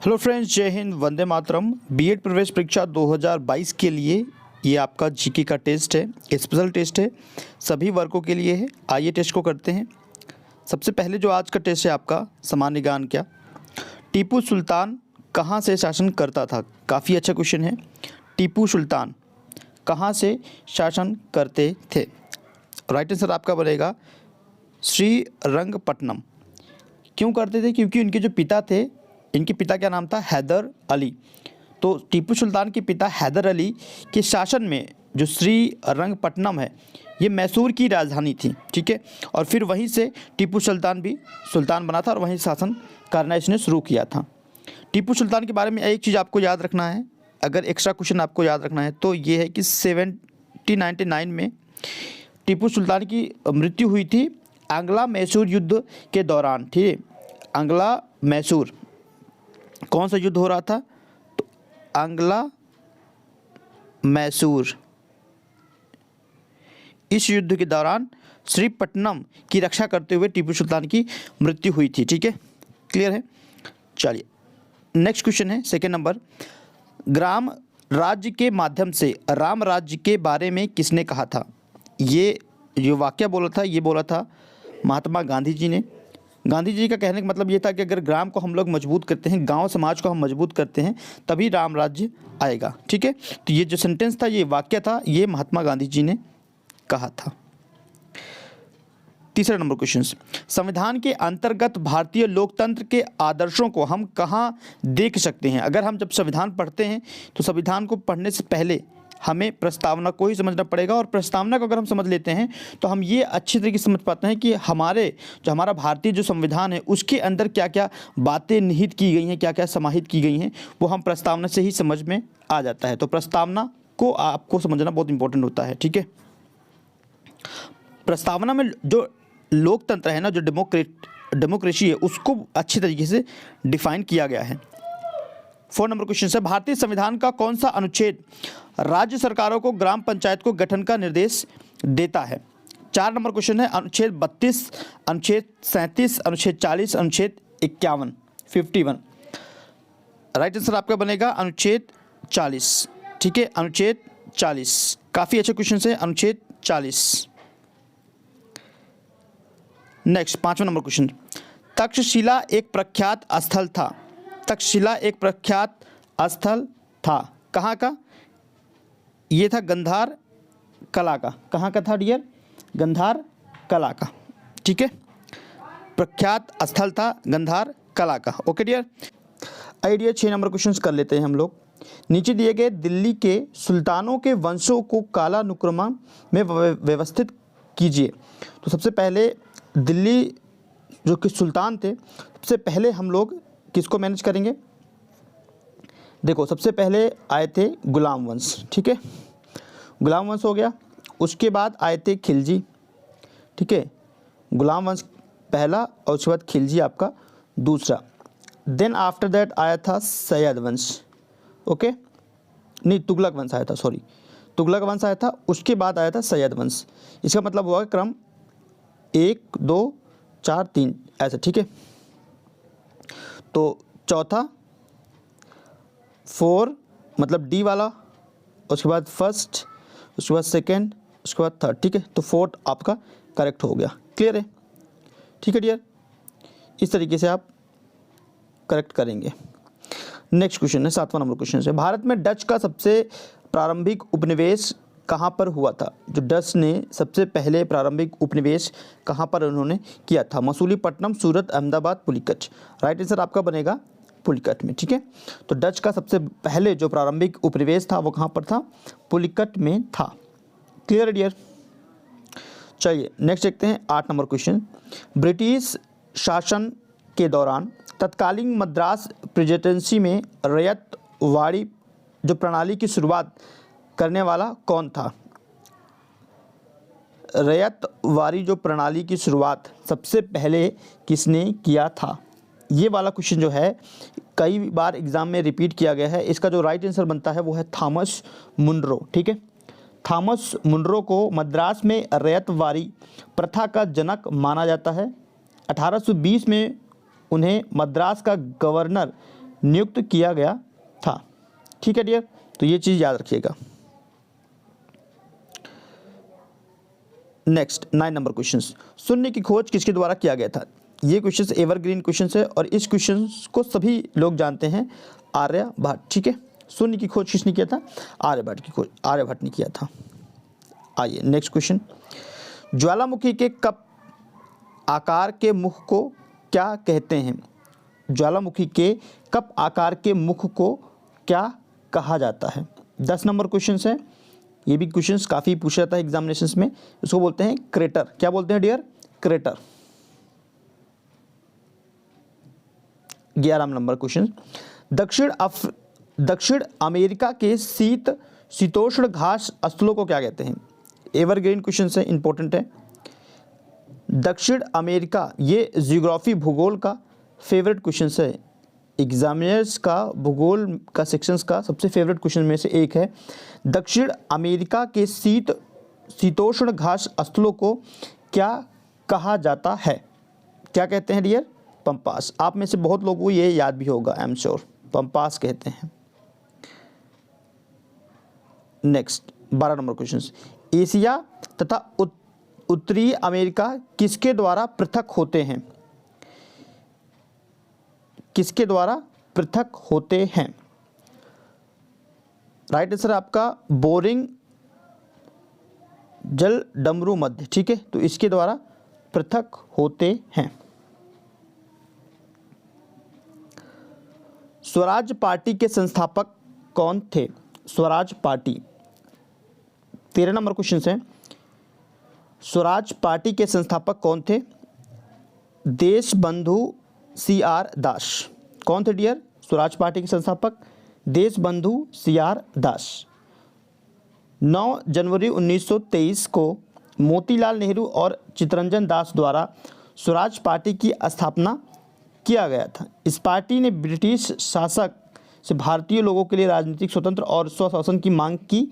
Hello friends, जय Hind, Vande Mataram. BEd प्रवेश परीक्षा 2022 के लिए ये आपका जीके का टेस्ट है, स्पेशल टेस्ट है, सभी वर्गों के लिए है। आइए टेस्ट को करते हैं। सबसे पहले जो आज का टेस्ट है आपका सामान्य ज्ञान क्या। टीपू सुल्तान कहाँ से शासन करता था? काफ़ी अच्छा क्वेश्चन है। टीपू सुल्तान कहाँ से शासन करते थे? राइट आंसर आपका बनेगा श्रीरंगपट्टनम। क्यों करते थे? क्योंकि उनके जो पिता थे, इनके पिता का नाम था हैदर अली। तो टीपू सुल्तान के पिता हैदर अली के शासन में जो श्रीरंगपट्टनम है, ये मैसूर की राजधानी थी, ठीक है। और फिर वहीं से टीपू सुल्तान भी सुल्तान बना था और वहीं शासन करना इसने शुरू किया था। टीपू सुल्तान के बारे में एक चीज़ आपको याद रखना है, अगर एक्स्ट्रा क्वेश्चन आपको याद रखना है तो ये है कि 1799 में टीपू सुल्तान की मृत्यु हुई थी आंग्ला मैसूर युद्ध के दौरान, ठीक है। आंग्ला मैसूर कौन सा युद्ध हो रहा था? तो आंग्ला मैसूर, इस युद्ध के दौरान श्रीरंगपट्टनम की रक्षा करते हुए टीपू सुल्तान की मृत्यु हुई थी, ठीक है। क्लियर है? चलिए नेक्स्ट क्वेश्चन है सेकंड नंबर। ग्राम राज्य के माध्यम से राम राज्य के बारे में किसने कहा था? ये जो वाक्य बोला था, ये बोला था महात्मा गांधी जी ने। गांधी जी का कहने का मतलब ये था कि अगर ग्राम को हम लोग मजबूत करते हैं, गांव समाज को हम मजबूत करते हैं, तभी राम राज्य आएगा, ठीक है। तो ये जो सेंटेंस था, ये वाक्य था, ये महात्मा गांधी जी ने कहा था। तीसरा नंबर क्वेश्चन, संविधान के अंतर्गत भारतीय लोकतंत्र के आदर्शों को हम कहाँ देख सकते हैं? अगर हम जब संविधान पढ़ते हैं तो संविधान को पढ़ने से पहले हमें प्रस्तावना को ही समझना पड़ेगा, और प्रस्तावना को अगर हम समझ लेते हैं तो हम ये अच्छी तरीके से समझ पाते हैं कि हमारा भारतीय जो संविधान है उसके अंदर क्या क्या बातें निहित की गई हैं, क्या क्या समाहित की गई हैं, वो हम प्रस्तावना से ही समझ में आ जाता है। तो प्रस्तावना को आपको समझना बहुत इंपॉर्टेंट होता है, ठीक है। प्रस्तावना में जो लोकतंत्र है ना, जो डेमोक्रेसी है, उसको अच्छी तरीके से डिफाइन किया गया है। 4 नंबर क्वेश्चन है, भारतीय संविधान का कौन सा अनुच्छेद राज्य सरकारों को ग्राम पंचायत को गठन का निर्देश देता है? 4 नंबर क्वेश्चन है, अनुच्छेद 32, अनुच्छेद 37, अनुच्छेद 40, अनुच्छेद 51, 51। राइट आंसर आपका बनेगा अनुच्छेद 40, ठीक है। अनुच्छेद 40 काफ़ी अच्छा क्वेश्चन है, अनुच्छेद 40। नेक्स्ट 5वां नंबर क्वेश्चन, तक्षशिला एक प्रख्यात स्थल था। तक्षशिला एक प्रख्यात स्थल था, कहाँ का? ये था गंधार कला का। कहाँ का था डियर? गंधार कला का, ठीक है। प्रख्यात स्थल था गंधार कला का। Okay dear. Idea 6 number question कर लेते हैं हम लोग। नीचे दिए गए दिल्ली के सुल्तानों के वंशों को कालानुक्रम में व्यवस्थित कीजिए। तो सबसे पहले दिल्ली जो कि सुल्तान थे, सबसे पहले हम लोग किसको मैनेज करेंगे? देखो, सबसे पहले आए थे गुलाम वंश, ठीक है। गुलाम वंश हो गया, उसके बाद आए थे खिलजी, ठीक है। गुलाम वंश पहला और उसके बाद खिलजी आपका दूसरा। देन आफ्टर दैट आया था सैयद वंश, ओके, नहीं तुगलक वंश आया था, सॉरी, तुगलक वंश आया था, उसके बाद आया था सैयद वंश। इसका मतलब हुआ क्रम 1 2 4 3 ऐसा, ठीक है। तो चौथा 4 मतलब डी वाला, उसके बाद फर्स्ट, उसके बाद सेकेंड, उसके बाद थर्ड, ठीक है। तो 4 आपका करेक्ट हो गया। क्लियर है? ठीक है डियर, इस तरीके से आप करेक्ट करेंगे। नेक्स्ट क्वेश्चन है 7वां नंबर क्वेश्चन है, भारत में डच का सबसे प्रारंभिक उपनिवेश कहाँ पर हुआ था? जो डच ने सबसे पहले प्रारंभिक उपनिवेश कहाँ पर उन्होंने किया था? मसूलीपट्टनम, सूरत, अहमदाबाद, पुलिकट। राइट आंसर आपका बनेगा पुलिकट में, ठीक है। तो डच का सबसे पहले जो प्रारंभिक उपनिवेश था वो कहाँ पर था? पुलिकट में था। Clear dear? चलिए नेक्स्ट देखते हैं 8 नंबर क्वेश्चन। ब्रिटिश शासन के दौरान तत्कालीन मद्रास प्रेसिडेंसी में रैयतवाड़ी जो प्रणाली की शुरुआत करने वाला कौन था? रैयतवाड़ी जो प्रणाली की शुरुआत सबसे पहले किसने किया था? ये वाला क्वेश्चन जो है कई बार एग्जाम में रिपीट किया गया है। इसका जो राइट आंसर बनता है वो है थॉमस मुनरो, ठीक है। थॉमस मुनरो को मद्रास में रैयतवाड़ी प्रथा का जनक माना जाता है। 1820 में उन्हें मद्रास का गवर्नर नियुक्त किया गया था। ठीक है डियर, तो ये चीज़ याद रखिएगा। नेक्स्ट 9 नंबर क्वेश्चन, शून्य की खोज किसके द्वारा किया गया था। ये क्वेश्चन एवरग्रीन क्वेश्चन है और इस क्वेश्चन को सभी लोग जानते हैं, आर्यभट्ट। ठीक है, शून्य की खोज किसने किया था, आर्यभट्ट की खोज आर्यभट्ट ने किया था। आइए नेक्स्ट क्वेश्चन, ज्वालामुखी के कप आकार के मुख को क्या कहते हैं। ज्वालामुखी के कप आकार के मुख को क्या कहा जाता है। 10 नंबर क्वेश्चन है, ये भी क्वेश्चंस काफ़ी पूछा जाता है एग्जामिनेशंस में। इसको बोलते हैं क्रेटर। क्या बोलते हैं डियर, क्रेटर। 11 नंबर क्वेश्चन, दक्षिण अमेरिका के शीतोष्ण घास स्थलों को क्या कहते हैं। एवरग्रीन क्वेश्चन है, इंपॉर्टेंट है। दक्षिण अमेरिका, ये जियोग्राफी भूगोल का फेवरेट क्वेश्चन है, एग्जामिनर्स का भूगोल का सेक्शंस का सबसे फेवरेट क्वेश्चन में से एक है। दक्षिण अमेरिका के शीतोष्ण घास स्थलों को क्या कहा जाता है। क्या कहते हैं डियर, पंपास। आप में से बहुत लोगों को ये याद भी होगा, आई एम श्योर, पंपास कहते हैं। नेक्स्ट 12 नंबर क्वेश्चन, एशिया तथा उत्तरी अमेरिका किसके द्वारा पृथक होते हैं। किसके द्वारा पृथक होते हैं। राइट आंसर आपका बोरिंग जल डमरू मध्य। ठीक है, तो इसके द्वारा पृथक होते हैं। स्वराज पार्टी के संस्थापक कौन थे। स्वराज पार्टी, 13 नंबर क्वेश्चन है, स्वराज पार्टी के संस्थापक कौन थे। देशबंधु CR दास। कौन थे डियर, स्वराज पार्टी के संस्थापक देशबंधु CR दास। 9 जनवरी 1923 को मोतीलाल नेहरू और चित्तरंजन दास द्वारा स्वराज पार्टी की स्थापना किया गया था। इस पार्टी ने ब्रिटिश शासक से भारतीय लोगों के लिए राजनीतिक स्वतंत्र और स्वशासन की मांग की।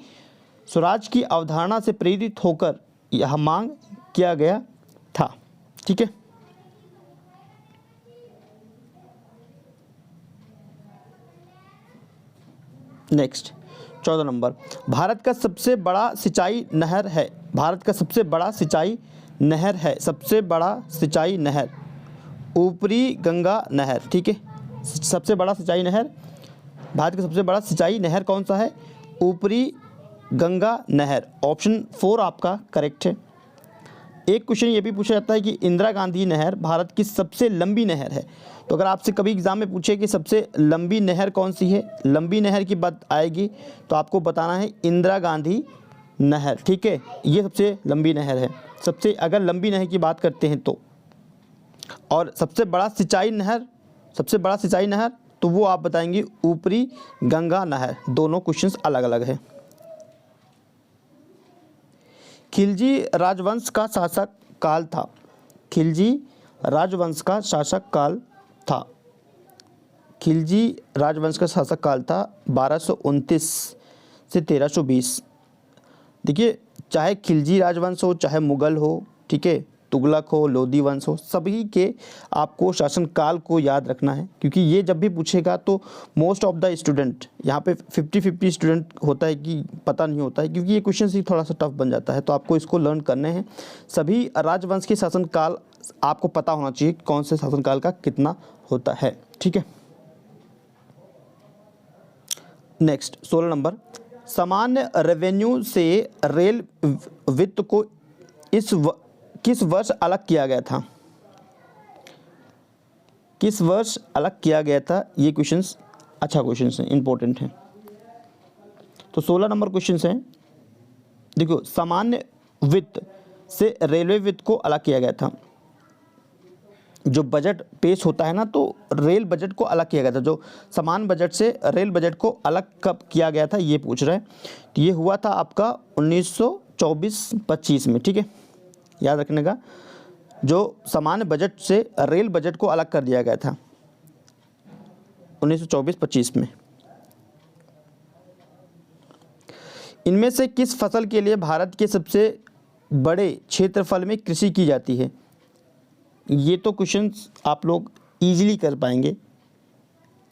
स्वराज की अवधारणा से प्रेरित होकर यह मांग किया गया था। ठीक है, नेक्स्ट 14 नंबर, भारत का सबसे बड़ा सिंचाई नहर है। भारत का सबसे बड़ा सिंचाई नहर है, सबसे बड़ा सिंचाई नहर ऊपरी गंगा नहर। ठीक है, सबसे बड़ा सिंचाई नहर, भारत का सबसे बड़ा सिंचाई नहर कौन सा है, ऊपरी गंगा नहर। ऑप्शन 4 आपका करेक्ट है। एक क्वेश्चन ये भी पूछा जाता है कि इंदिरा गांधी नहर भारत की सबसे लंबी नहर है। तो अगर आपसे कभी एग्जाम में पूछे कि सबसे लंबी नहर कौन सी है, लंबी नहर की बात आएगी तो आपको बताना है इंदिरा गांधी नहर। ठीक है, ये सबसे लंबी नहर है, सबसे अगर लंबी नहर की बात करते हैं तो। और सबसे बड़ा सिंचाई नहर, सबसे बड़ा सिंचाई नहर तो वो आप बताएंगे ऊपरी गंगा नहर। दोनों क्वेश्चंस अलग अलग है। खिलजी राजवंश का शासक काल था। खिलजी राजवंश का शासक काल था। खिलजी राजवंश का शासक काल था 1229 से 1320। देखिए, चाहे खिलजी राजवंश हो, चाहे मुगल हो, ठीक है, तुगलक हो, लोधी वंश हो, सभी के आपको शासनकाल को याद रखना है, क्योंकि ये जब भी पूछेगा तो मोस्ट ऑफ द स्टूडेंट यहाँ पे 50-50 स्टूडेंट होता है कि पता नहीं होता है, क्योंकि ये क्वेश्चन ही थोड़ा सा टफ बन जाता है। तो आपको इसको लर्न करने हैं। सभी राजवंश के शासनकाल आपको पता होना चाहिए कौन से शासनकाल का कितना होता है। ठीक है, नेक्स्ट 16 नंबर, सामान्य रेवेन्यू से रेल वित्त को किस वर्ष अलग किया गया था। किस वर्ष अलग किया गया था, ये क्वेश्चंस अच्छा क्वेश्चंस हैं, इंपॉर्टेंट हैं। तो 16 नंबर क्वेश्चंस हैं, देखो, सामान्य वित्त से रेलवे वित्त को अलग किया गया था। जो बजट पेश होता है ना, तो रेल बजट को अलग किया गया था। जो सामान्य बजट से रेल बजट को अलग कब किया गया था, ये पूछ रहे हैं। तो ये हुआ था आपका 1924-25 में। ठीक है, याद रखने का, जो सामान्य बजट से रेल बजट को अलग कर दिया गया था 1924-25 में। इनमें से किस फसल के लिए भारत के सबसे बड़े क्षेत्रफल में कृषि की जाती है। ये तो क्वेश्चंस आप लोग इजीली कर पाएंगे।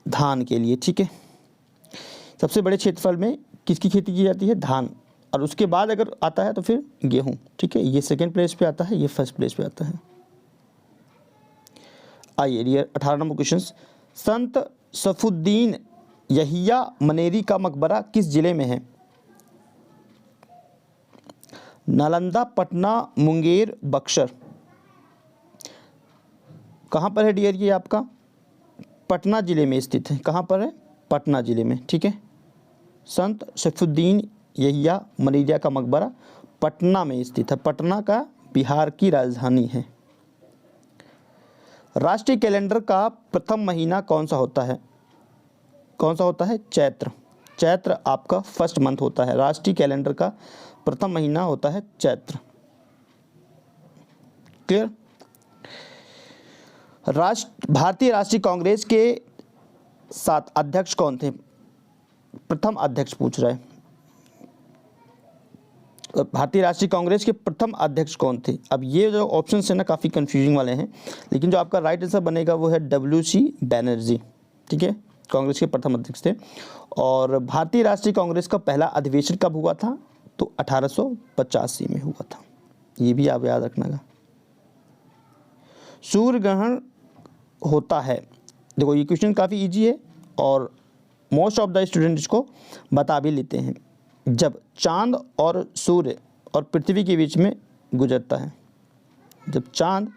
धान के लिए, ठीक है। सबसे बड़े क्षेत्रफल में किसकी खेती की जाती है? धान। और उसके बाद अगर आता है तो फिर गेहूँ, ठीक है। ये सेकंड प्लेस पे आता है, ये फर्स्ट प्लेस पे आता है। आइए 18 नंबर क्वेश्चन, संत सफुद्दीन यहिया मनेरी का मकबरा किस जिले में है? नालंदा, पटना, मुंगेर, बक्सर। कहाँ पर है डियर ये आपका? पटना जिले में स्थित है। कहाँ पर है? पटना जिले में, ठीक है। संत सैफुद्दीन यहिया मनेरिया का मकबरा पटना में स्थित है। पटना का बिहार की राजधानी है। राष्ट्रीय कैलेंडर का प्रथम महीना कौन सा होता है? कौन सा होता है? चैत्र। चैत्र आपका फर्स्ट मंथ होता है। राष्ट्रीय कैलेंडर का प्रथम महीना होता है चैत्र। क्लियर? भारतीय राष्ट्रीय कांग्रेस के 7 अध्यक्ष कौन थे? प्रथम अध्यक्ष पूछ रहा है। भारतीय राष्ट्रीय कांग्रेस के प्रथम अध्यक्ष कौन थे? अब ये जो ऑप्शन है ना काफ़ी कंफ्यूजिंग वाले हैं, लेकिन जो आपका राइट आंसर बनेगा वो है WC बैनर्जी, ठीक है। कांग्रेस के प्रथम अध्यक्ष थे। और भारतीय राष्ट्रीय कांग्रेस का पहला अधिवेशन कब हुआ था? तो 1885 में हुआ था। ये भी आप याद रखना। सूर्य ग्रहण होता है, देखो ये क्वेश्चन काफ़ी इजी है और मोस्ट ऑफ द स्टूडेंट इसको बता भी लेते हैं। जब चांद और सूर्य और पृथ्वी के बीच में गुजरता है, जब चांद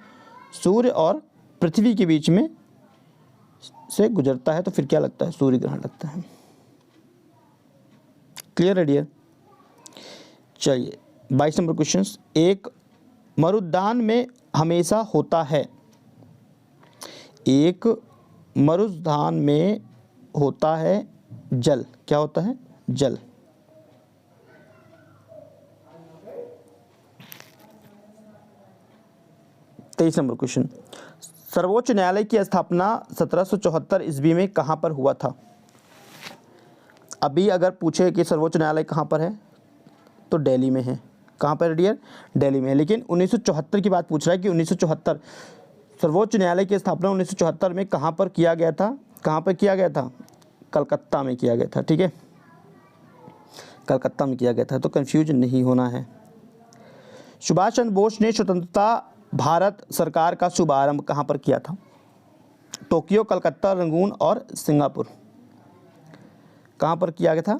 सूर्य और पृथ्वी के बीच में से गुजरता है तो फिर क्या लगता है? सूर्य ग्रहण लगता है। क्लियर है डियर? चलिए 22 नंबर क्वेश्चन, एक मरुद्यान में हमेशा होता है। एक मरुद्यान में होता है जल। क्या होता है? जल। तेईस नंबर क्वेश्चन, सर्वोच्च न्यायालय की स्थापना 1774 ईस्वी में कहाँ पर हुआ था? अभी अगर पूछे कि सर्वोच्च न्यायालय कहाँ पर है तो दिल्ली में है। कहाँ पर डियर? दिल्ली में है। लेकिन 1974 की बात पूछ रहा है कि 1974 सर्वोच्च न्यायालय की स्थापना 1974 में कहाँ पर किया गया था? कहाँ पर किया गया था? कलकत्ता में किया गया था, ठीक है। कलकत्ता में किया गया था, तो कंफ्यूज नहीं होना है। सुभाष चंद्र बोस ने स्वतंत्रता भारत सरकार का शुभारंभ कहाँ पर किया था? टोक्यो, कलकत्ता, रंगून और सिंगापुर। कहाँ पर किया गया था?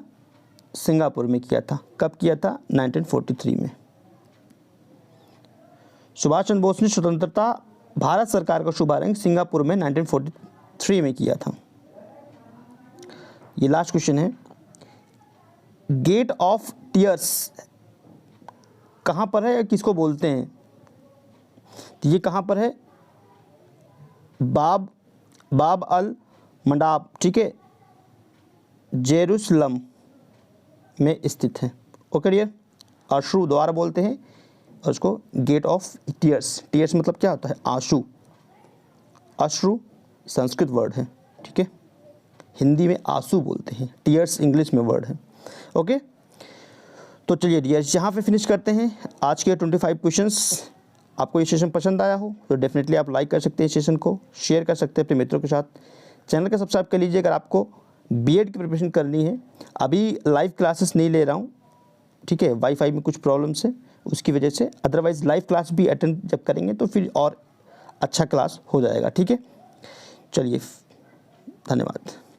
सिंगापुर में किया था। कब किया था? 1943 में। सुभाष चंद्र बोस ने स्वतंत्रता भारत सरकार का शुभारंभ सिंगापुर में 1943 में किया था। ये लास्ट क्वेश्चन है, गेट ऑफ टीयर्स कहाँ पर है या किसको बोलते हैं? तो ये कहाँ पर है? बाब अल मंडाब, ठीक है, जेरूसलम में स्थित है। Okay dear? अश्रु द्वार बोलते हैं और उसको गेट ऑफ टीयर्स। टीयर्स मतलब क्या होता है? आंसू। अश्रु संस्कृत वर्ड है, ठीक है। हिंदी में आंसू बोलते हैं। टीयर्स इंग्लिश में वर्ड है। ओके, तो चलिए डियर्स यहाँ पे फिनिश करते हैं आज के 25 क्वेश्चंस। आपको ये सेशन पसंद आया हो तो डेफिनेटली आप लाइक कर सकते हैं, सेशन को शेयर कर सकते हैं अपने मित्रों के साथ। चैनल को सब्सक्राइब कर लीजिए अगर आपको बीएड की प्रिपरेशन करनी है। अभी लाइव क्लासेस नहीं ले रहा हूँ, ठीक है, वाईफाई में कुछ प्रॉब्लम्स है उसकी वजह से। अदरवाइज़ लाइव क्लास भी अटेंड जब करेंगे तो फिर और अच्छा क्लास हो जाएगा, ठीक है। चलिए, धन्यवाद।